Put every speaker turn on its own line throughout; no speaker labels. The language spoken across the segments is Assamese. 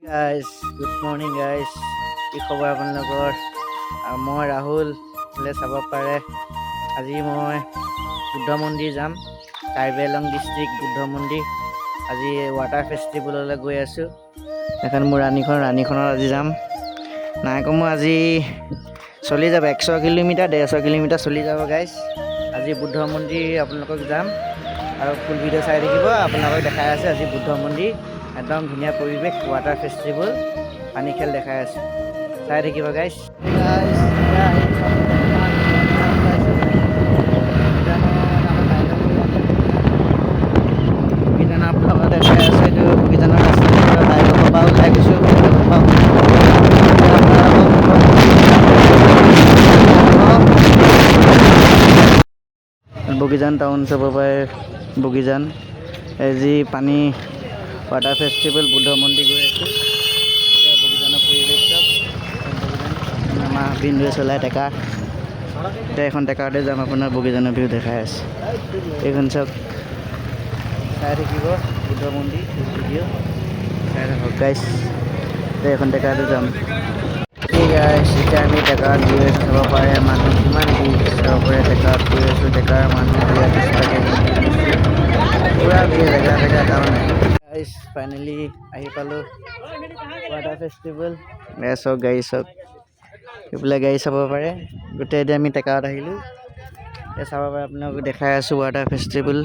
Guys, good morning guys. কি খবৰ আপোনালোকৰ? মই ৰাহুল বোলে চাব পাৰে আজি মই বুদ্ধ মন্দিৰ যাম কাৰ্বি আংলং ডিষ্ট্ৰিক্ট বুদ্ধ মন্দিৰ আজি ৱাটাৰ ফেষ্টিভেললৈ গৈ আছোঁ এখন মোৰ ৰাণীখনত আজি যাম নাই কম আজি চলি যাব 100 কিলোমিটাৰ 150 কিলোমিটাৰ চলি যাব গাইজ আজি বুদ্ধ মন্দিৰ আপোনালোকক যাম আৰু ফুল ভিডিঅ' চাই থাকিব আপোনালোকক দেখাই আছে আজি বুদ্ধ মন্দিৰ একদম ধুনীয়া পৰিৱেশ ৱাটাৰ ফেষ্টিভেল পানী খেল দেখাই আছে চাই থাকিব গাইজ আপোনালোকক দেখাই আছে এইটো বগীজানৰ ৰাস্তা বাইকৰ পৰা ওলাই গৈছোঁ বগীজান টাউন চাব পাৰে বগীজান যি পানী ৱাটাৰ ফেষ্টিভেল বুদ্ধ মন্দিৰ গৈ আছোঁ বগীজানৰ পৰিৱেশ চব আমাৰ বিন্দুৱে চলাই টেকাৰ এতিয়া এখন টেকাৰতে যাম আপোনাৰ বগীজানৰ ভিউ দেখাই আছে এইখন চব চাই থাকিব বুদ্ধ মন্দিৰ ভিডিঅ' চাই থাকক গাইজ এতিয়া এখন টেকাৰতে যাম গাইজ এতিয়া আমি টেকাৰত গৈ আছোঁ চাব পাৰে মানুহ কিমান ভিৰ চাব পাৰে টেকাৰত গৈ আছোঁ টেকাৰ মানুহ পূৰা ভিৰ জেগা তাৰমানে গাইজ ফাইনেলি আহি পালোঁ ৱাটাৰ ফেষ্টিভেল চব গাড়ী চব এইফালে গাড়ী চাব পাৰে গোটেই এতিয়া আমি টেকাৰত আহিলোঁ এতিয়া চাব পাৰে আপোনালোকক দেখাই আছোঁ ৱাটাৰ ফেষ্টিভেল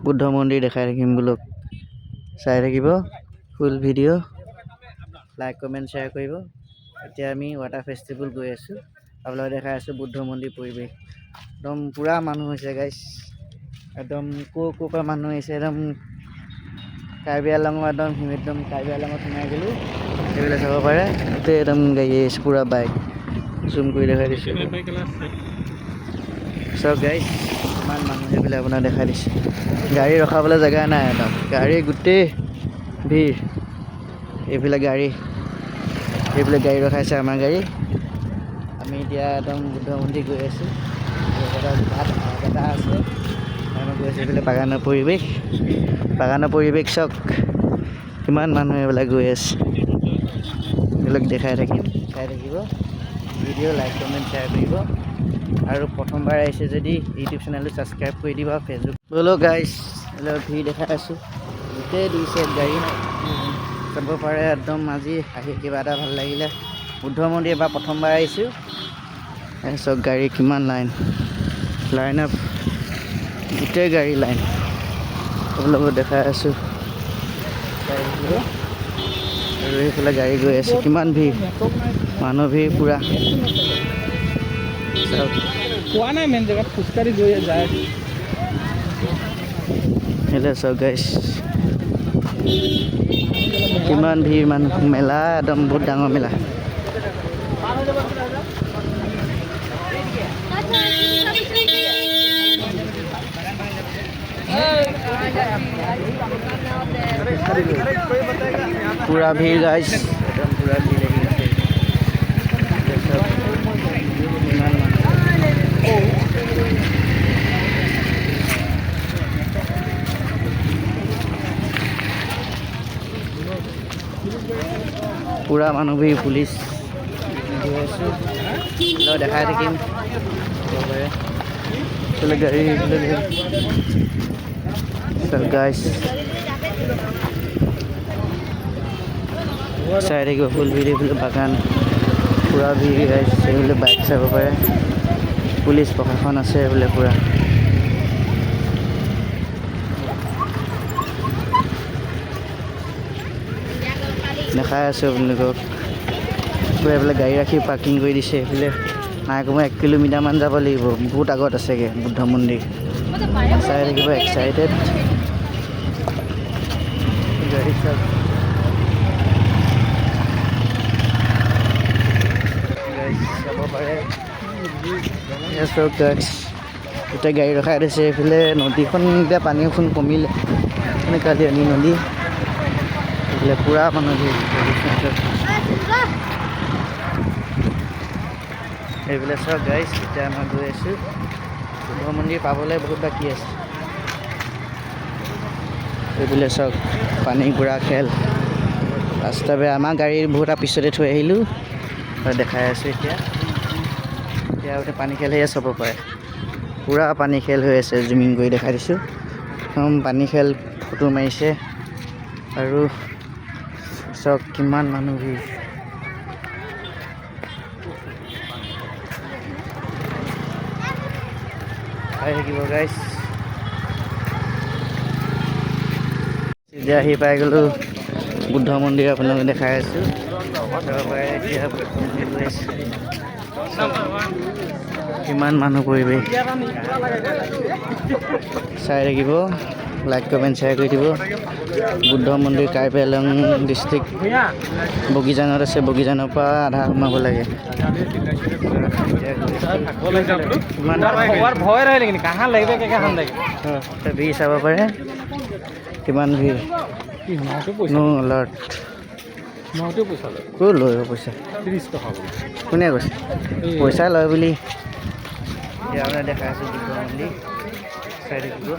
বুদ্ধ মন্দিৰ দেখাই থাকিম বোলক চাই থাকিব ফুল ভিডিঅ' লাইক কমেণ্ট শ্বেয়াৰ কৰিব এতিয়া আমি ৱাটাৰ ফেষ্টিভেল গৈ আছোঁ আপোনালোকক দেখাই আছোঁ বুদ্ধ মন্দিৰ পৰিৱেশ একদম পূৰা মানুহ হৈছে গাইজ একদম ক'ৰ পৰা মানুহ আহিছে একদম কাৰ্বি আংলঙৰ একদম কাৰ্বি আংলঙত সোমাই গ'লোঁ সেইবিলাক চাব পাৰে গোটেই একদম গাড়ী আহিছে পূৰা বাইক জুম কৰি দেখাই দিছোঁ চব গাইজ ইমান মানুহ সেইবিলাক আপোনাক দেখাই দিছোঁ গাড়ী ৰখাবলৈ জেগা নাই একদম গাড়ী গোটেই ভিৰ এইফালে গাড়ী ৰখাইছে আমাৰ গাড়ী আমি এতিয়া একদম বুদ্ধ মন্দিৰ গৈ আছোঁ এটা আছে আমি গৈ আছোঁ এইফালে বাগানৰ পৰিৱেশ চাওক কিমান মানুহ এইবিলাক গৈ আছে এইবিলাক দেখাই থাকিম চাই থাকিব ভিডিঅ' লাইক কমেণ্ট শ্বেয়াৰ কৰিব আৰু প্ৰথমবাৰ আহিছে যদি ইউটিউব চেনেলটো ছাবস্ক্ৰাইব কৰি দিব ফেচবুক ব'লো গাইজ এইবিলাক ভিৰ দেখাই আছোঁ গোটেই দুই চাইড গাড়ী চাব পাৰে একদম আজি আহি কিবা এটা ভাল লাগিলে বুদ্ধ মন্দিৰ এবাৰ প্ৰথমবাৰ আহিছোঁ চব গাড়ী কিমান লাইন আপ গোটেই গাড়ী লাইন আপোনালোকক দেখাই আছোঁ আৰু সেইফালে গাড়ী গৈ আছে কিমান ভিৰ মানুহ ভিৰ পূৰা
পোৱা নাই মেইন জেগাত খোজকাঢ়ি গৈ যায়
সেইফালে চব গাইজ কিমান ভিৰ মানুহ মেলা একদম বহুত ডাঙৰ মেলা পূৰা ভিৰ গাইজ একদম পূৰা ভিৰ লাগি আছে পূৰা মানুহ ভিৰ পুলিচ গৈ আছোঁ দেখাই থাকিম গাড়ী গাইজ চাই থাকিব ফুল ভিৰ বোলে বাগান পূৰা ভিৰ গাইজ সেইবোলে বাইক চাব পাৰে পুলিচ প্ৰশাসন আছে বোলে পূৰা দেখাই আছোঁ আপোনালোকক পূৰা এইফালে গাড়ী ৰাখি পাৰ্কিং কৰি দিছে এইফালে নাই কমেও 1 কিলোমিটাৰমান যাব লাগিব বহুত আগত আছেগৈ বুদ্ধ মন্দিৰ চাই থাকিব এক্সাইটেড গাড়ী চাওক চাব পাৰে চব গাইজ গোটেই গাড়ী ৰখাই দিছে এইফালে নদীখন এতিয়া পানীখন কমিলে কালিয়ানী নদী এইফালে পূৰা মানুহ ভিৰ এইফালে চব গাইজ এতিয়া মই গৈ আছোঁ বুদ্ধ মন্দিৰ পাবলৈ বহুত বাকী আছে এইফালে চব পানী পুৰা খেল ৰাস্তা বেয়া আমাৰ গাড়ীৰ বহুত পিছতে থৈ আহিলোঁ দেখাই আছোঁ এতিয়া এতিয়া পানী খেল সেয়া চাব পাৰে পূৰা পানী খেল হৈ আছে জুমিং কৰি দেখাই দিছোঁ পানী খেল ফটো মাৰিছে আৰু চাওক কিমান মানুহ ভিৰ চাই থাকিব গাইছ এতিয়া আহি পাই গ'লোঁ বুদ্ধ মন্দিৰ আপোনালোকে দেখাই আছোঁ এতিয়া গৈ আছোঁ কিমান মানুহ পৰিৱেশ চাই থাকিব লাইক কমেণ্ট শ্বেয়াৰ কৰি দিব বুদ্ধ মন্দিৰ কাৰ্বি আংলং ডিষ্ট্ৰিক্ট বগীজানত আছে বগীজানৰ পৰা আধা সোমাব লাগে ভিৰ চাব পাৰে কিমান ভিৰ নো এলাৰ্ট ক'ত লৈ পইচা কোনে কৈছে পইচা লয় বুলি এতিয়া আপোনাৰ দেখাই আছোঁ বুদ্ধ মন্দিৰ চাই থাকিব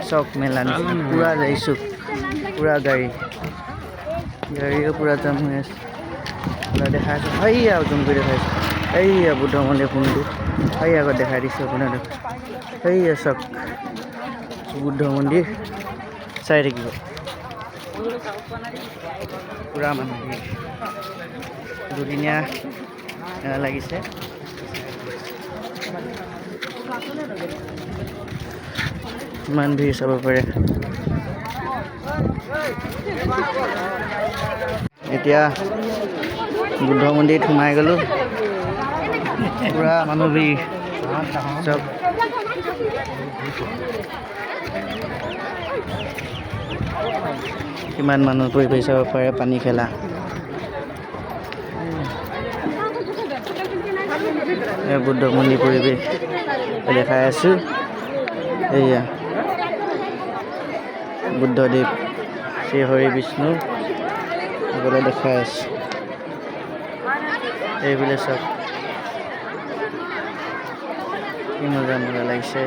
চক মেলা পূৰা যাইছোঁ পূৰা গাড়ীও পূৰা জাম হৈ আছে আপোনাৰ দেখাই আছোঁ সেইয়া জুম কৰি দেখাইছোঁ এইয়া বুদ্ধ মন্দিৰ ফোনটো সেই আগত দেখাই দিছোঁ আপোনাৰ সেইয়া চক বুদ্ধ মন্দিৰ চাই থাকিব পূৰা মানুহ দুদিনীয়া মেলা লাগিছে ইমান ভিৰ চাব পাৰে এতিয়া বুদ্ধ মন্দিৰত সোমাই গ'লোঁ পূৰা মানুহ ভিৰ চব কিমান মানুহ পৰিৱেশ চাব পাৰে পানী খেলা বুদ্ধ মন্দিৰ পৰিৱেশ দেখাই আছোঁ এয়া বুদ্ধদেৱ শ্ৰী হৰি বিষ্ণু সকলোৱে দেখাই আছোঁ এইবিলাক চব কি মজা মজা লাগিছে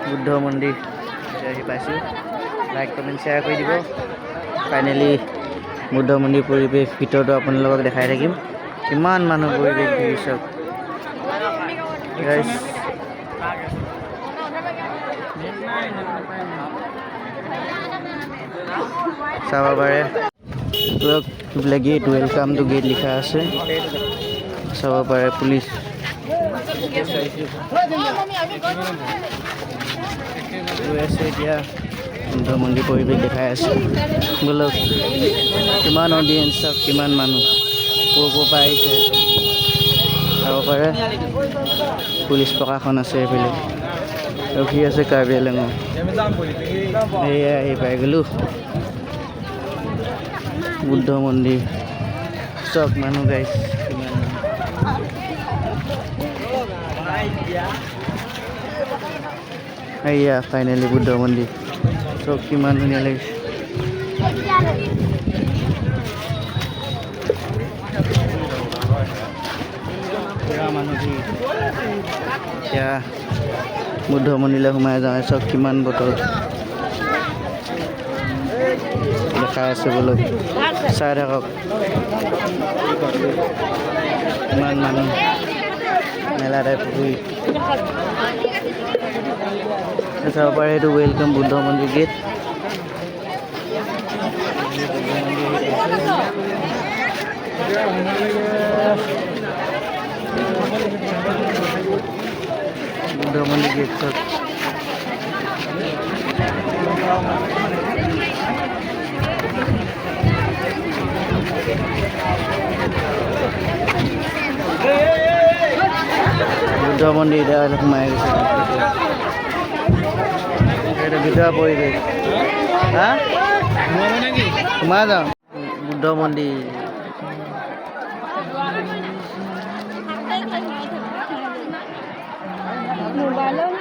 বুদ্ধ মন্দিৰ আহি পাইছোঁ লাইক কমেণ্ট শ্বেয়াৰ কৰি দিব ফাইনেলি বুদ্ধ মন্দিৰ পৰিৱেশ ভিতৰতো আপোনালোকক দেখাই থাকিম কিমান মানুহ পৰিৱেশ ভিৰ চব চাব পাৰে গেট ৱেলকাম টু গেট লিখা আছে চাব পাৰে পুলিচ গৈ আছে এতিয়া বুদ্ধ মন্দিৰ পৰিৱেশ দেখাই আছে বোলক কিমান অডিয়েঞ্চ চব কিমান মানুহ ক'ৰ পৰা আহিছে চাব পাৰে পুলিচ প্ৰশাসন আছে এইফালে ৰখি আছে কাৰ্বি আংলঙৰ সেয়া আহি পাই গ'লোঁ বুদ্ধ মন্দিৰ চব মানুহ গাইছ কিমান এয়া ফাইনেলি বুদ্ধ মন্দিৰ চব কিমান ধুনীয়া লাগিছে মানুহ এতিয়া বুদ্ধ মন্দিৰলৈ সোমাই যাওঁ চব কিমান বটল দেখাই আছে বোলো চাই থাকক কিমান মানুহ মেলা টাইপ ঘূৰি চাব পাৰে এইটো ৱেলকাম বুদ্ধ মন্দিৰ গেট বুদ্ধ মন্দিৰ গেট চব বুদ্ধ মন্দিৰ এতিয়া সোমাই গৈছে এটা ভিতৰৰ পৰিৱেশ হা সোমাই যাওঁ বুদ্ধ মন্দিৰ
মোবাইলৰ